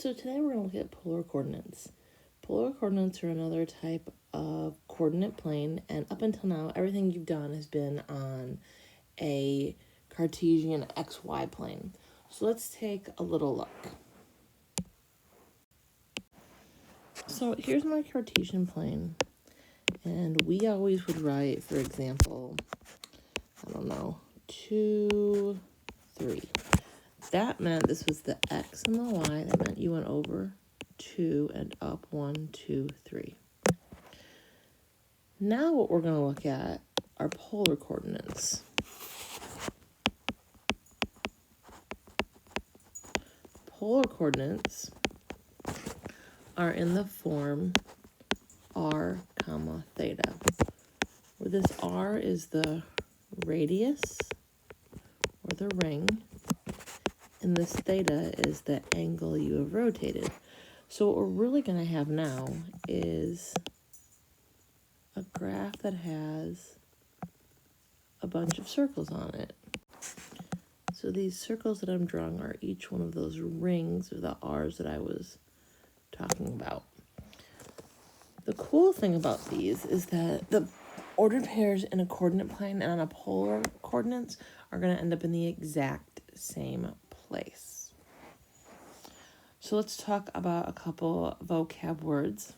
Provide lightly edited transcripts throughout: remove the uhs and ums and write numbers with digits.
So today we're going to look at polar coordinates. Polar coordinates are another type of coordinate plane, and up until now, everything you've done has been on a Cartesian XY plane. So let's take a little look. So here's my Cartesian plane, and we always would write, for example, 2, 3. That meant this was the X and the Y. That meant you went over 2 and up 1, 2, 3. Now what we're going to look at are polar coordinates. Polar coordinates are in the form r, theta, where this r is the radius or the ring, and this theta is the angle you have rotated. So what we're really going to have now is a graph that has a bunch of circles on it. So these circles that I'm drawing are each one of those rings or the R's that I was talking about. The cool thing about these is that the ordered pairs in a coordinate plane and on a polar coordinates are going to end up in the exact same place. So let's talk about a couple vocab words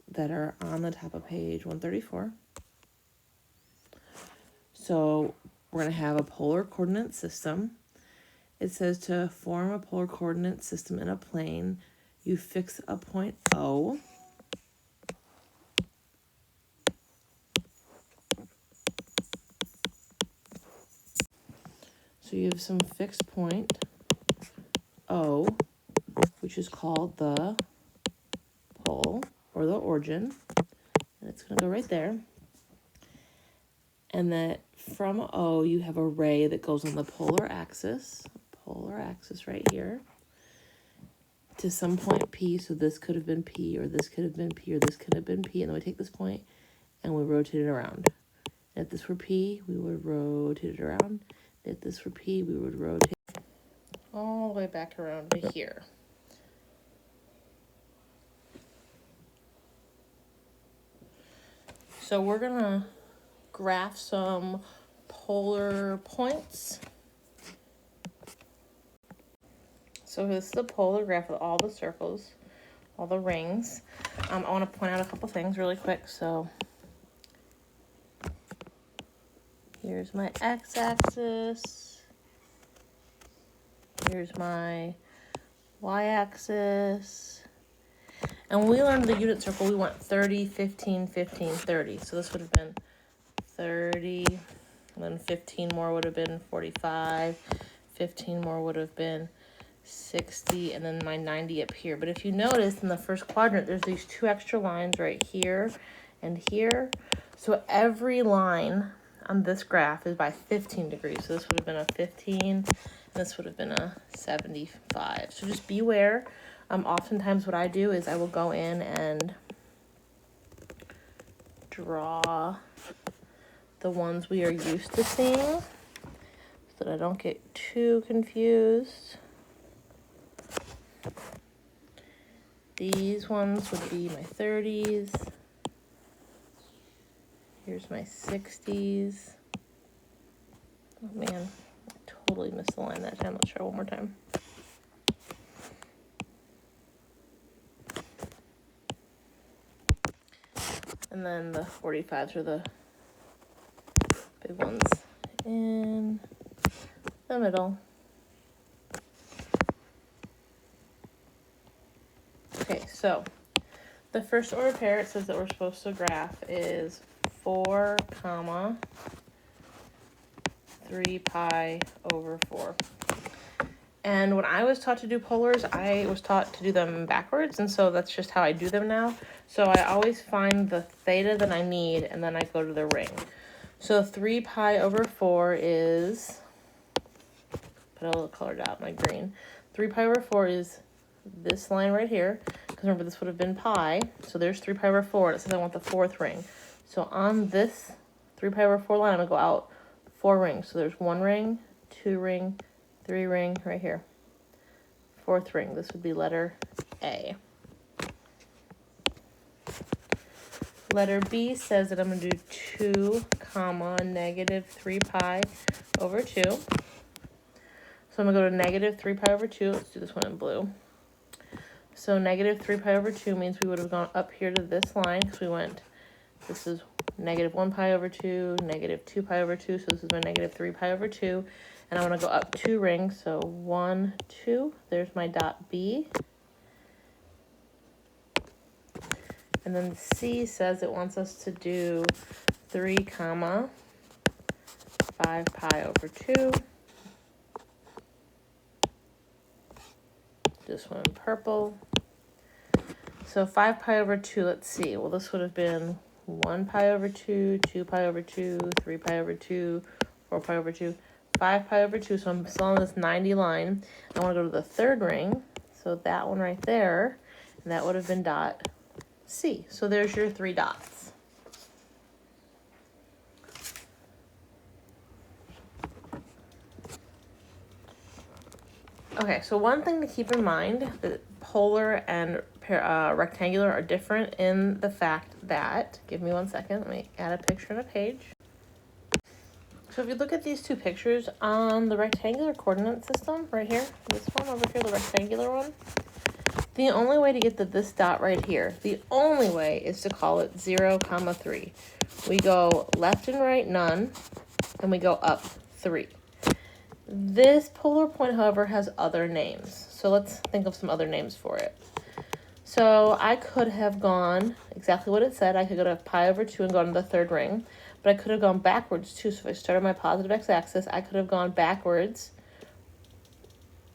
that are on the top of page 134. So we're going to have a polar coordinate system. It says to form a polar coordinate system in a plane, you fix a point O. So you have some fixed point O, which is called the pole or the origin. And it's going to go right there. And that from O, you have a ray that goes on the polar axis right here, to some point P. So this could have been P, or this could have been P, or this could have been P. And then we take this point and we rotate it around. And if this were P, we would rotate it around. If this were P, we would rotate all the way back around to here. So we're going to graph some polar points. So this is the polar graph with all the circles, all the rings. I want to point out a couple things really quick. So here's my x-axis. Here's my y-axis. And when we learned the unit circle, we went 30, 15, 15, 30. So this would have been 30, and then 15 more would have been 45, 15 more would have been 60, and then my 90 up here. But if you notice in the first quadrant, there's these two extra lines right here and here. So every line on this graph is by 15 degrees. So this would have been a 15, and this would have been a 75. So just beware. Oftentimes what I do is I will go in and draw the ones we are used to seeing so that I don't get too confused. These ones would be my 30s. Here's my 60s. Oh man, I totally missed the line that time. Let's try one more time. And then the 45s are the big ones in the middle. Okay, so the first order pair it says that we're supposed to graph is 4, 3 pi over 4. And when I was taught to do polars, I was taught to do them backwards, and so that's just how I do them now. So I always find the theta that I need, and then I go to the ring. So 3 pi over 4 is, put a little colored out, my green. 3 pi over 4 is this line right here, because remember this would have been pi. So there's 3 pi over 4, and it says I want the fourth ring. So on this 3 pi over 4 line, I'm going to go out 4 rings. So there's 1 ring, 2 ring, 3 ring right here. fourth ring. This would be letter A. Letter B says that I'm going to do 2 comma negative 3 pi over 2. So I'm going to go to negative 3 pi over 2. Let's do this one in blue. So negative 3 pi over 2 means we would have gone up here to this line because we went, this is negative 1 pi over 2, negative 2 pi over 2. So this is my negative 3 pi over 2. And I want to go up 2 rings. So 1, 2. There's my dot B. And then C says it wants us to do 3 comma 5 pi over 2. This one in purple. So 5 pi over 2, let's see. Well, this would have been 1 pi over 2, 2 pi over 2, 3 pi over 2, 4 pi over 2, 5 pi over 2. So I'm still on this 90 line. I want to go to the third ring. So that one right there, and that would have been dot C. So there's your 3 dots. Okay, so one thing to keep in mind, that polar and rectangular are different in the fact that, give me 1 second, let me add a picture and a page. So if you look at these 2 pictures on the rectangular coordinate system right here, this one over here, the rectangular one, the only way to get to this dot right here, the only way is to call it 0, 3. We go left and right, none, and we go up 3. This polar point, however, has other names. So let's think of some other names for it. So I could have gone exactly what it said. I could go to pi over 2 and go to the third ring, but I could have gone backwards too. So if I started my positive x-axis, I could have gone backwards,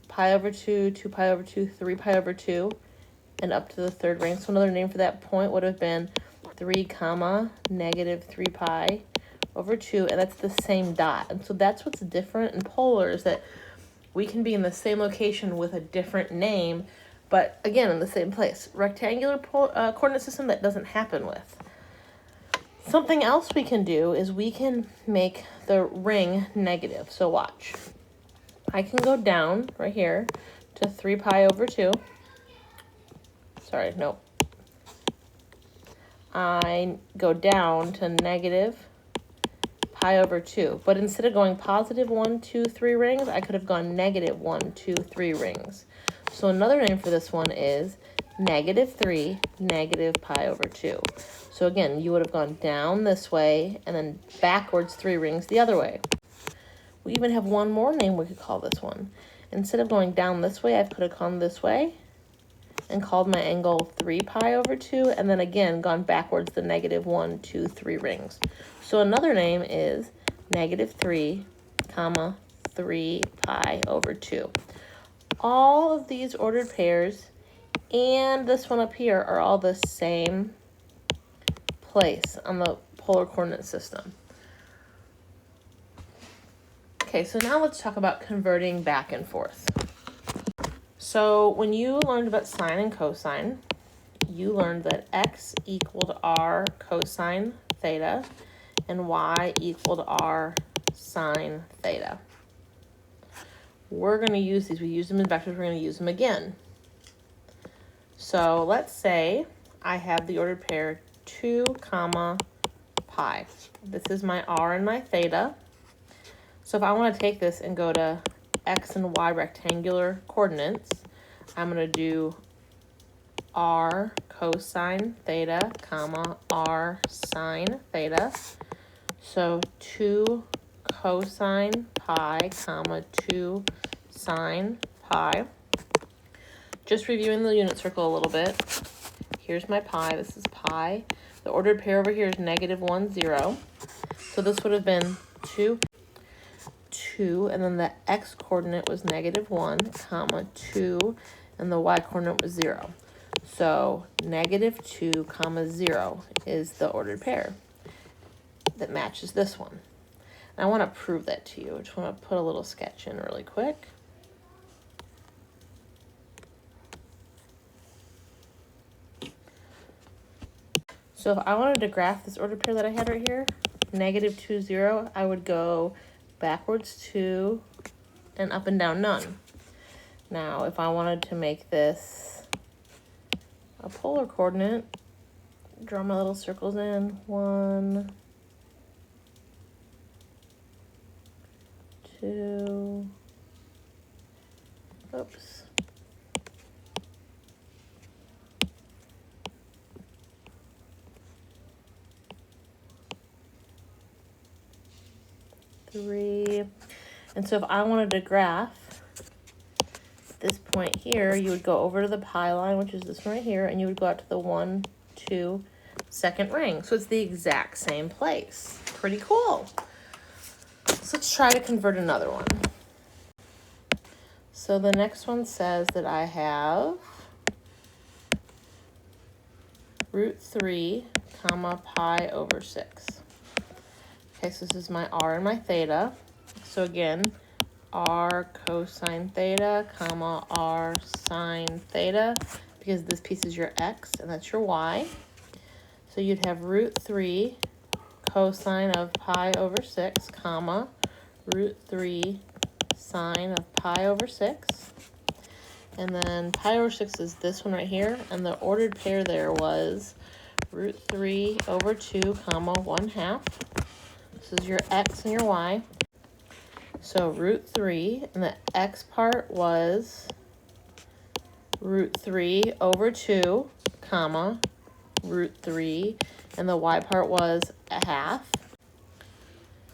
pi over 2, 2 pi over 2, 3 pi over 2, and up to the third ring. So another name for that point would have been 3 comma negative 3 pi over 2, and that's the same dot. And so that's what's different in polar, is that we can be in the same location with a different name, but again, in the same place. Rectangular coordinate system, that doesn't happen with. Something else we can do is we can make the ring negative. So watch. I can go down right here to 3 pi over 2. Sorry, nope. I go down to negative pi over 2. But instead of going positive 1, 2, 3 rings, I could have gone negative 1, 2, 3 rings. So another name for this one is negative 3, negative pi over 2. So again, you would have gone down this way and then backwards 3 rings the other way. We even have one more name we could call this one. Instead of going down this way, I could have gone this way and called my angle 3 pi over 2, and then again gone backwards the negative 1, 2, 3 rings. So another name is negative 3, comma 3 pi over 2. All of these ordered pairs and this one up here are all the same place on the polar coordinate system. Okay, so now let's talk about converting back and forth. So when you learned about sine and cosine, you learned that x equaled r cosine theta and y equaled r sine theta. We're going to use these. We use them in vectors. We're going to use them again. So let's say I have the ordered pair 2 comma pi. This is my r and my theta. So if I want to take this and go to x and y rectangular coordinates, I'm going to do r cosine theta, comma r sine theta. So 2 cosine pi, comma 2 sine pi. Just reviewing the unit circle a little bit. Here's my pi. This is pi. The ordered pair over here is negative 1, 0. So this would have been 2, and then the x coordinate was negative 1, comma 2, and the y coordinate was 0. So negative 2, comma 0 is the ordered pair that matches this one. And I want to prove that to you. I just want to put a little sketch in really quick. So if I wanted to graph this ordered pair that I had right here, negative 2, 0, I would go backwards 2 and up and down none. Now, if I wanted to make this a polar coordinate, draw my little circles in. 1, 2, oops. 3. And so if I wanted to graph this point here, you would go over to the pi line, which is this one right here, and you would go out to the 1, 2 second ring. So it's the exact same place. Pretty cool. So let's try to convert another one. So the next one says that I have √3, comma, pi over 6. Okay, so this is my r and my theta. So again, r cosine theta, comma, r sine theta, because this piece is your x and that's your y. So you'd have √3 cosine of pi over 6, comma, √3 sine of pi over 6. And then pi over 6 is this one right here, and the ordered pair there was √3 over 2, comma, 1/2. This is your x and your y. So √3, and the x part was √3 over 2, comma, √3, and the y part was 1/2.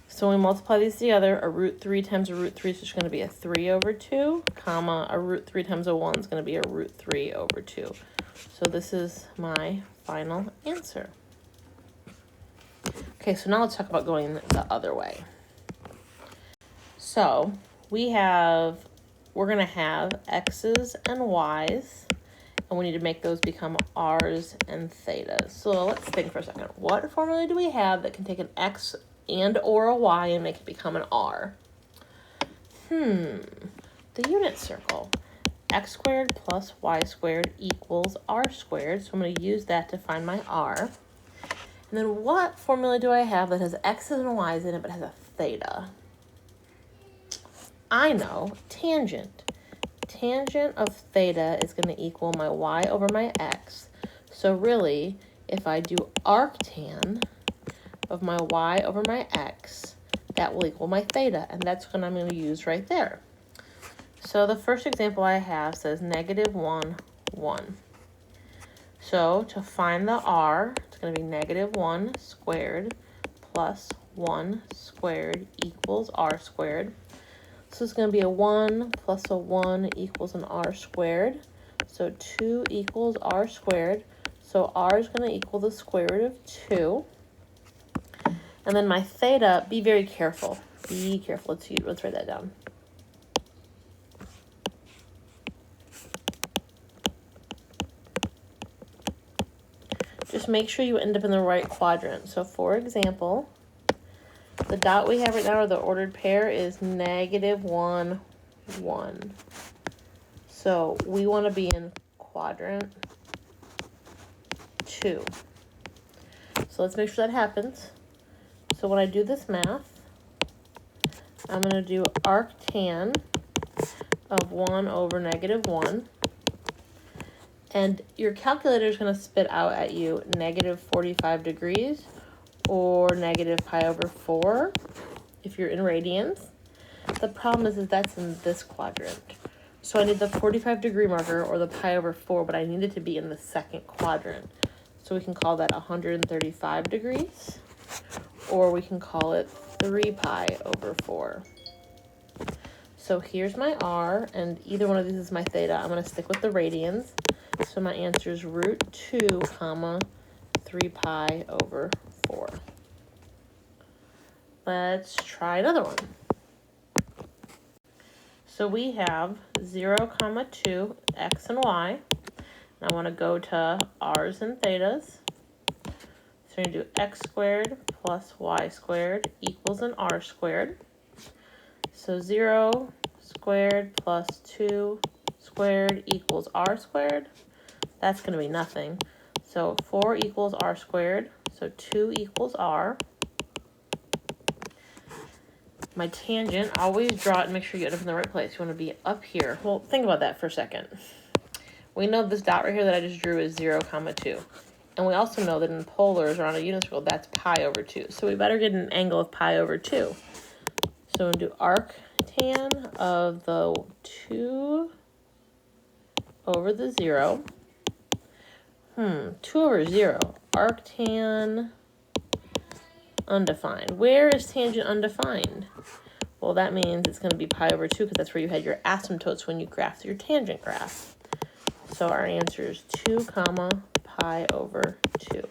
So when we multiply these together, a √3 times a √3 is just going to be a 3 over 2, comma, a √3 times a 1 is going to be a √3 over 2. So this is my final answer. Okay, so now let's talk about going the other way. So we're going to have x's and y's, and we need to make those become r's and thetas. So let's think for a second. What formula do we have that can take an x and or a y and make it become an r? The unit circle. X squared plus y squared equals r squared. So I'm going to use that to find my r. And then what formula do I have that has x's and y's in it but has a theta? I know, tangent. Tangent of theta is going to equal my y over my x. So really, if I do arctan of my y over my x, that will equal my theta, and that's what I'm going to use right there. So the first example I have says -1, 1. So to find the r, it's going to be -1 squared plus 1 squared equals r squared. So it's going to be a 1 plus a 1 equals an r squared. So 2 equals r squared. So r is going to equal the square root of 2. And then my theta, be very careful. Be careful. Let's write that down. Just make sure you end up in the right quadrant. So for example, the dot we have right now, or the ordered pair, is -1, 1. So we want to be in quadrant 2. So let's make sure that happens. So when I do this math, I'm going to do arctan of 1 over -1. And your calculator is going to spit out at you -45 degrees or -pi/4 if you're in radians. The problem is that's in this quadrant. So I need the 45-degree marker or the pi/4, but I need it to be in the second quadrant. So we can call that 135 degrees, or we can call it 3pi/4. So here's my r, and either one of these is my theta. I'm going to stick with the radians. So my answer is √2, comma, 3pi/4. Let's try another one. So we have 0, 2, x and y. And I want to go to r's and thetas. So we're going to do x squared plus y squared equals an r squared. So 0 squared plus 2 squared equals r squared. That's going to be nothing. So 4 equals r squared. So 2 equals r. My tangent, always draw it and make sure you end up in the right place. You want to be up here. Well, think about that for a second. We know this dot right here that I just drew is 0, 2. And we also know that in polars or on a unit circle, that's pi over 2. So we better get an angle of pi over 2. So we'll do arctan of the 2 over the 0. 2 over 0. Arctan undefined. Where is tangent undefined? Well, that means it's going to be pi over 2 because that's where you had your asymptotes when you graphed your tangent graph. So our answer is 2 comma pi over 2.